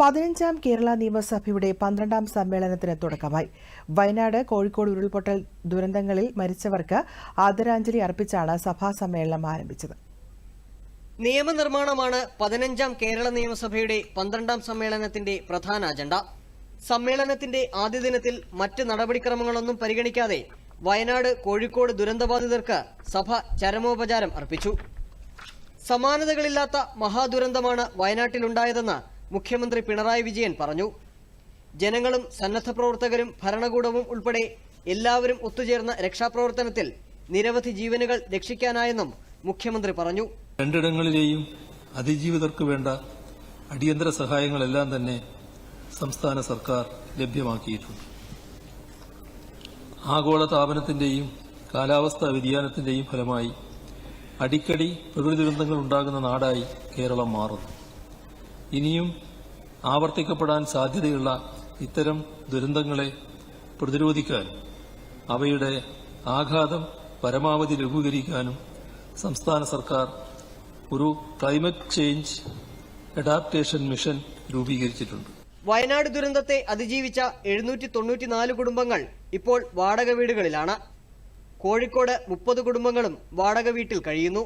15ാം കേരള നിയമസഭയുടെ 12ാം സമ്മേളനത്തിന് തുടക്കമായി. വയനാട്, കോഴിക്കോട് ഉരുൾപൊട്ടൽ ദുരന്തങ്ങളിൽ മരിച്ചവർക്ക് ആദരാഞ്ജലി അർപ്പിച്ചാണ് സഭാ സമ്മേളനം ആരംഭിച്ചത്. നിയമനിർമ്മാണമാണ് 15ാം കേരള നിയമസഭയുടെ 12ാം സമ്മേളനത്തിന്റെ പ്രധാന അജണ്ട. സമ്മേളനത്തിന്റെ ആദ്യ ദിനത്തിൽ മറ്റ് നടപടിക്രമങ്ങളൊന്നും പരിഗണിക്കാതെ വയനാട്, കോഴിക്കോട് ദുരന്തബാധിതർക്ക് സഭ ചരമോപചാരം അർപ്പിച്ചു. സമാനതകളില്ലാത്ത മഹാദുരന്തമാണ് വയനാട്ടിലുണ്ടായതെന്ന് മുഖ്യമന്ത്രി പിണറായി വിജയൻ പറഞ്ഞു. ജനങ്ങളും സന്നദ്ധ പ്രവർത്തകരും ഭരണകൂടവും ഉൾപ്പെടെ എല്ലാവരും ഒത്തുചേർന്ന രക്ഷാപ്രവർത്തനത്തിൽ നിരവധി ജീവനുകൾ രക്ഷിക്കാനായെന്നും മുഖ്യമന്ത്രി പറഞ്ഞു. രണ്ടിടങ്ങളിലെയും അതിജീവിതർക്ക് വേണ്ട അടിയന്തര സഹായങ്ങളെല്ലാം തന്നെ സംസ്ഥാന സർക്കാർ ലഭ്യമാക്കിയിട്ടുണ്ട്. ആഗോള താപനത്തിന്റെയും കാലാവസ്ഥാ വ്യതിയാനത്തിന്റെയും ഫലമായി അടിക്കടി പ്രകൃതി ദുരന്തങ്ങൾ ഉണ്ടാകുന്ന നാടായി കേരളം മാറുന്നു. ഇനിയും ആവർത്തിക്കപ്പെടാൻ സാധ്യതയുള്ള ഇത്തരം ദുരന്തങ്ങളെ പ്രതിരോധിക്കാനും അവയുടെ ആഘാതം പരമാവധി ലഘൂകരിക്കാനും സംസ്ഥാന സർക്കാർ ഒരു ക്ലൈമറ്റ് ചേഞ്ച് അഡാപ്റ്റേഷൻ മിഷൻ രൂപീകരിച്ചിട്ടുണ്ട്. വയനാട് ദുരന്തത്തെ അതിജീവിച്ച 794 കുടുംബങ്ങൾ ഇപ്പോൾ വാടക വീടുകളിലാണ്. കോഴിക്കോട് 30 കുടുംബങ്ങളും വാടക വീട്ടിൽ കഴിയുന്നു.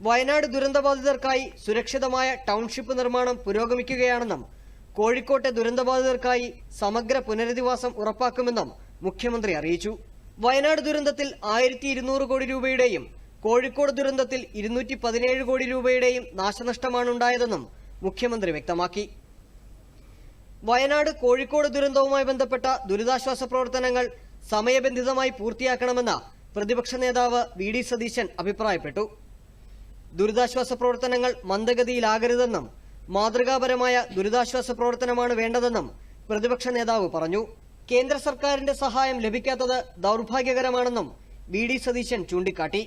വയനാട് ദുരന്തബാധിതർക്കായി സുരക്ഷിതമായ ടൌൺഷിപ്പ് നിർമ്മാണം പുരോഗമിക്കുകയാണെന്നും കോഴിക്കോട്ടെ ദുരന്തബാധിതർക്കായി സമഗ്ര പുനരധിവാസം ഉറപ്പാക്കുമെന്നും മുഖ്യമന്ത്രി അറിയിച്ചു. വയനാട് ദുരന്തത്തിൽ 1200 കോടി രൂപയുടെയും കോഴിക്കോട് ദുരന്തത്തിൽ 217 കോടി രൂപയുടെയും നാശനഷ്ടമാണുണ്ടായതെന്നും മുഖ്യമന്ത്രി വ്യക്തമാക്കി. വയനാട്, കോഴിക്കോട് ദുരന്തവുമായി ബന്ധപ്പെട്ട ദുരിതാശ്വാസ പ്രവർത്തനങ്ങൾ സമയബന്ധിതമായി പൂർത്തിയാക്കണമെന്ന് പ്രതിപക്ഷ നേതാവ് വി.ഡി. സതീശൻ അഭിപ്രായപ്പെട്ടു. ദുരിതാശ്വാസ പ്രവർത്തനങ്ങൾ മന്ദഗതിയിലാകരുതെന്നും മാതൃകാപരമായ ദുരിതാശ്വാസ പ്രവർത്തനമാണ് വേണ്ടതെന്നും പ്രതിപക്ഷ നേതാവ് പറഞ്ഞു. കേന്ദ്ര സർക്കാരിന്റെ സഹായം ലഭിക്കാത്തത് ദൌർഭാഗ്യകരമാണെന്നും വി.ഡി. സതീശൻ ചൂണ്ടിക്കാട്ടി.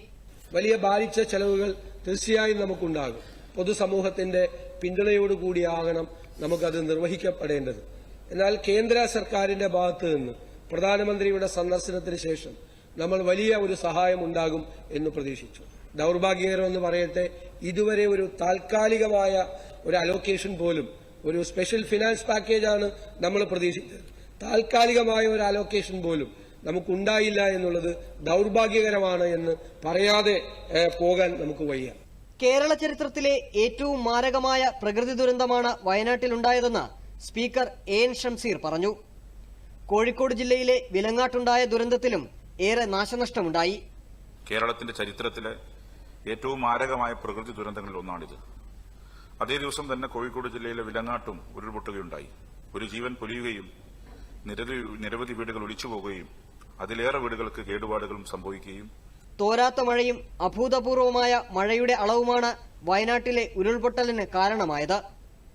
വലിയ ഭാരിച്ച ചെലവുകൾ തീർച്ചയായും നമുക്കുണ്ടാകും. പൊതുസമൂഹത്തിന്റെ പിന്തുണയോടുകൂടിയാകണം നമുക്കത് നിർവഹിക്കപ്പെടേണ്ടത്. എന്നാൽ കേന്ദ്ര സർക്കാരിന്റെ ഭാഗത്ത് നിന്ന് പ്രധാനമന്ത്രിയുടെ സന്ദർശനത്തിന് ശേഷം നമ്മൾ വലിയ ഒരു സഹായം ഉണ്ടാകും എന്ന് പ്രതീക്ഷിച്ചു. ദൌർഭാഗ്യകരമെന്ന് പറയട്ടെ, ഇതുവരെ ഒരു താൽക്കാലികമായ ഒരു അലോക്കേഷൻ പോലും, ഒരു സ്പെഷ്യൽ ഫിനാൻസ് പാക്കേജാണ് നമ്മൾ പ്രതീക്ഷിച്ചത്, താൽക്കാലികമായ ഒരു അലോക്കേഷൻ പോലും നമുക്കുണ്ടായില്ല എന്നുള്ളത് ദൌർഭാഗ്യകരമാണ് എന്ന് പറയാതെ പോകാൻ നമുക്ക് വയ്യ. കേരള ചരിത്രത്തിലെ ഏറ്റവും മാരകമായ പ്രകൃതി ദുരന്തമാണ് വയനാട്ടിലുണ്ടായതെന്ന് സ്പീക്കർ എൻ ഷംസീർ പറഞ്ഞു. കോഴിക്കോട് ജില്ലയിലെ വിലങ്ങാട്ടുണ്ടായ ദുരന്തത്തിലും ഏറെ നാശനഷ്ടമുണ്ടായി. കേരളത്തിന്റെ ചരിത്രത്തിലെ ഏറ്റവും മാരകമായ പ്രകൃതി ദുരന്തങ്ങളിൽ ഒന്നാണിത്. അതേ ദിവസം തന്നെ കോഴിക്കോട് ജില്ലയിലെ വിലങ്ങാട്ടും ഉരുൾപൊട്ടുകയുണ്ടായി. ഒരു ജീവൻ പൊലിയുകയും നിരവധി വീടുകൾ ഒലിച്ചുപോകുകയും അതിലേറെ വീടുകൾക്ക് കേടുപാടുകളും സംഭവിക്കുകയും. തോരാത്ത മഴയും അഭൂതപൂർവമായ മഴയുടെ അളവുമാണ് വയനാട്ടിലെ ഉരുൾപൊട്ടലിന് കാരണമായത്.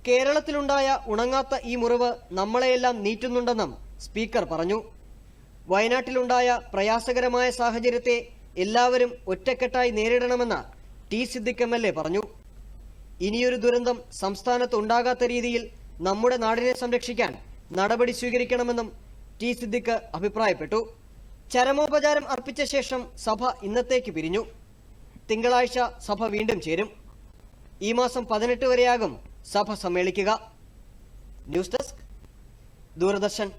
കേരളത്തിലുണ്ടായ ഉണങ്ങാത്ത ഈ മുറിവ് നമ്മളെയെല്ലാം നീറ്റുന്നുണ്ടെന്നും സ്പീക്കർ പറഞ്ഞു. വയനാട്ടിലുണ്ടായ പ്രയാസകരമായ സാഹചര്യത്തെ എല്ലാവരും ഒറ്റക്കെട്ടായി നേരിടണമെന്ന് ടി സിദ്ദിഖ് MLA പറഞ്ഞു. ഇനിയൊരു ദുരന്തം സംസ്ഥാനത്ത് ഉണ്ടാകാത്ത രീതിയിൽ നമ്മുടെ നാടിനെ സംരക്ഷിക്കാൻ നടപടി സ്വീകരിക്കണമെന്നും ടി സിദ്ദിഖ് അഭിപ്രായപ്പെട്ടു. ചരമോപചാരം അർപ്പിച്ച ശേഷം സഭ ഇന്നത്തേക്ക് പിരിഞ്ഞു. തിങ്കളാഴ്ച സഭ വീണ്ടും ചേരും. ഈ മാസം 18 വരെയാകും സഭ സമ്മേളിക്കുക. News desk, Doordarshan.